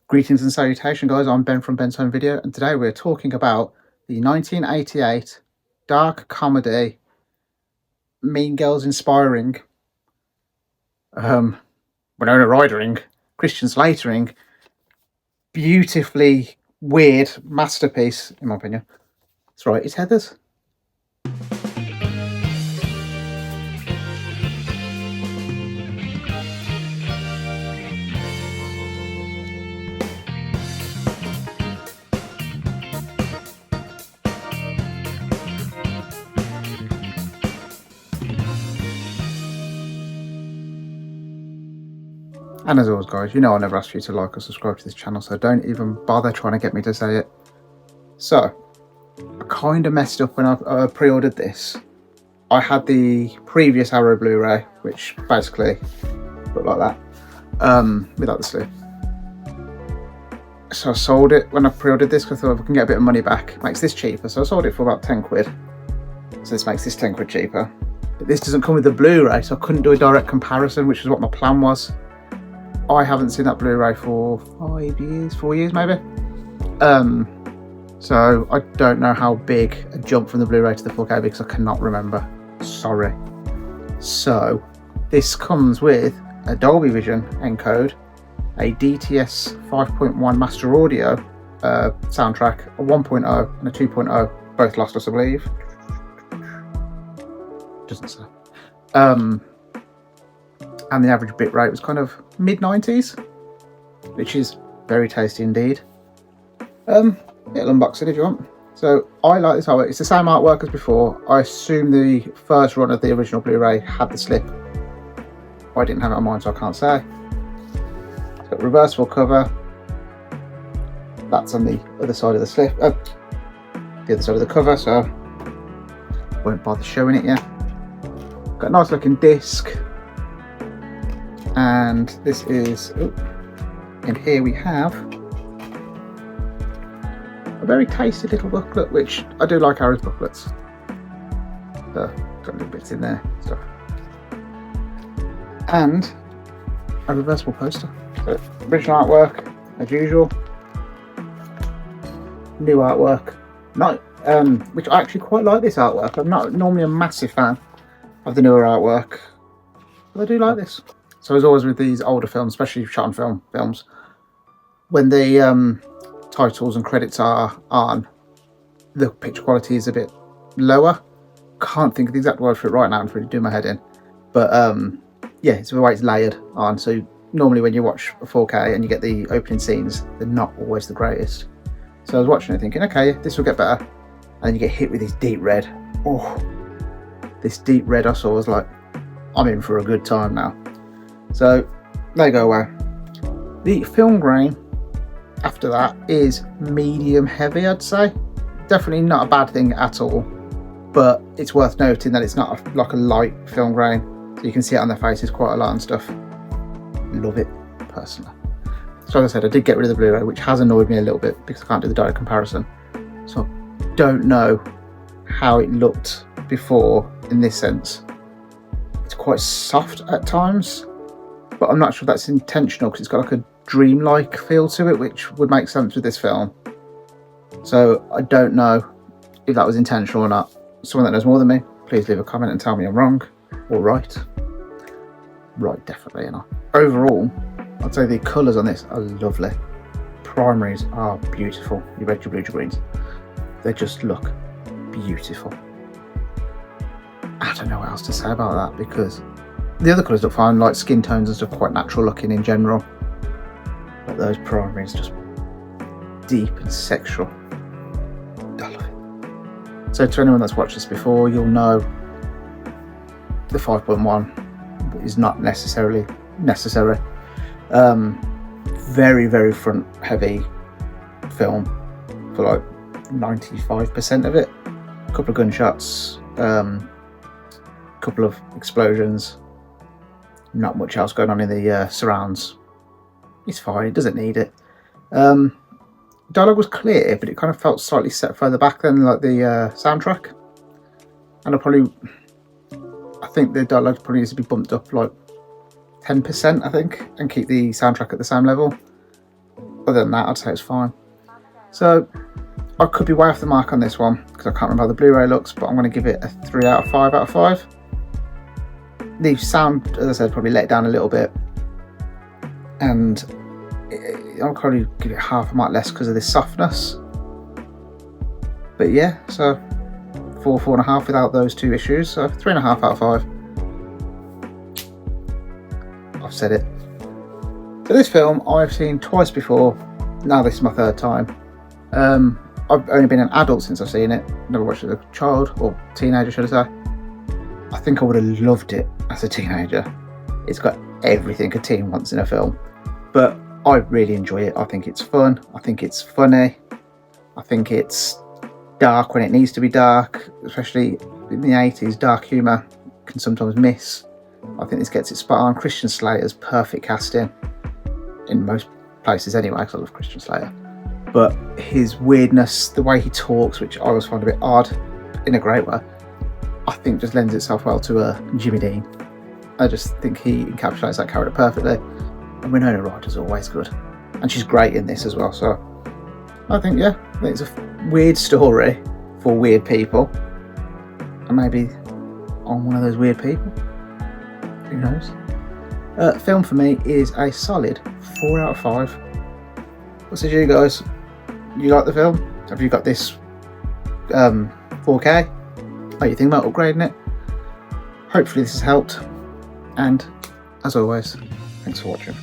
Greetings and salutation, guys. I'm Ben from Ben's Home Video, and today we're talking about the 1988 dark comedy, Mean Girls inspiring, Winona Rydering, Christian Slatering, beautifully weird masterpiece, in my opinion. That's right, it's Heathers. And as always, guys, you know I never asked you to like or subscribe to this channel, so don't even bother trying to get me to say it. So, I kind of messed up when I pre-ordered this. I had the previous Arrow Blu-ray, which basically looked like that, without the sleeve. So I sold it when I pre-ordered this because I thought if I can get a bit of money back, it makes this cheaper. So I sold it for about 10 quid. So this makes this 10 quid cheaper. But this doesn't come with the Blu-ray, so I couldn't do a direct comparison, which is what my plan was. I haven't seen that Blu-ray for 4 years maybe. So I don't know how big a jump from the Blu-ray to the 4K because I cannot remember. Sorry. So this comes with a Dolby Vision encode, a DTS 5.1 Master Audio soundtrack, a 1.0 and a 2.0, both lossless, I believe. Doesn't say. And the average bit rate was kind of mid-90s, which is very tasty indeed. Little unboxing if you want. So I like this artwork. It's the same artwork as before. I assume the first run of the original Blu-ray had the slip. I didn't have it on mine, so I can't say. It's got a reversible cover. That's on the other side of the slip. The other side of the cover, so won't bother showing it yet. Got a nice looking disc. And this is, and here we have a very tasty little booklet, which I do like Arrow's booklets. Got little bits in there, stuff. And a reversible poster. So original artwork, as usual. New artwork. Which I actually quite like this artwork. I'm not normally a massive fan of the newer artwork, but I do like this. So as always with these older films, especially shot on film films, when the titles and credits are on, the picture quality is a bit lower. Can't think of the exact word for it right now, I'm really doing my head in. But yeah, it's the way it's layered on. So normally when you watch a 4K and you get the opening scenes, they're not always the greatest. So I was watching it thinking, okay, this will get better. And then you get hit with this deep red. Oh, this deep red I saw was like, I'm in for a good time now. So they go away. The film grain after that is medium heavy, I'd say. Definitely not a bad thing at all, but it's worth noting that it's not like a light film grain, so you can see it on their faces quite a lot and stuff. Love it personally. So as I said, I did get rid of the Blu-ray, which has annoyed me a little bit because I can't do the direct comparison. So I don't know how it looked before in this sense. It's quite soft at times, but I'm not sure that's intentional because it's got like a dreamlike feel to it, which would make sense with this film. So I don't know if that was intentional or not. Someone that knows more than me, please leave a comment and tell me I'm wrong or right. Right, definitely, you know. Overall, I'd say the colours on this are lovely. Primaries are beautiful. Your red, your blue, your greens. They just look beautiful. I don't know what else to say about that because the other colours look fine, like skin tones and stuff, quite natural looking in general. But those primaries just deep and sexual. I love it. So to anyone that's watched this before, you'll know the 5.1 is not necessarily necessary. Very, very front heavy film for like 95% of it. A couple of gunshots, couple of explosions. Not much else going on in the surrounds. It's fine, it doesn't need it. Dialogue was clear, but it kind of felt slightly set further back than like the soundtrack. And I think the dialogue probably needs to be bumped up like 10%, I think, and keep the soundtrack at the same level. other than that, I'd say it's fine. So I could be way off the mark on this one because I can't remember how the Blu-ray looks, but I'm going to give it a 3 out of 5 out of 5. The sound, as I said, probably let it down a little bit, and I'll probably give it half a mark less because of this softness. But yeah, so 4.5 without those two issues, so 3.5 out of 5. I've said it. So this film I've seen twice before. Now this is my third time. I've only been an adult since I've seen it. Never watched it as a child or teenager, should I say. I think I would have loved it as a teenager. It's got everything a teen wants in a film, but I really enjoy it. I think it's fun. I think it's funny. I think it's dark when it needs to be dark, especially in the 80s. Dark humour can sometimes miss. I think this gets it spot on. Christian Slater's perfect casting in most places anyway, because I love Christian Slater. But his weirdness, the way he talks, which I always find a bit odd in a great way, I think just lends itself well to Jimmy Dean. I just think he encapsulates that character perfectly. And Winona Ryder's always good. And she's great in this as well. So I think, yeah, I think it's a weird story for weird people. And maybe I'm one of those weird people. Who knows? Film for me is a solid 4 out of 5. What says you guys? You like the film? Have you got this 4K? What do you think about upgrading it? Hopefully this has helped. And as always, thanks for watching.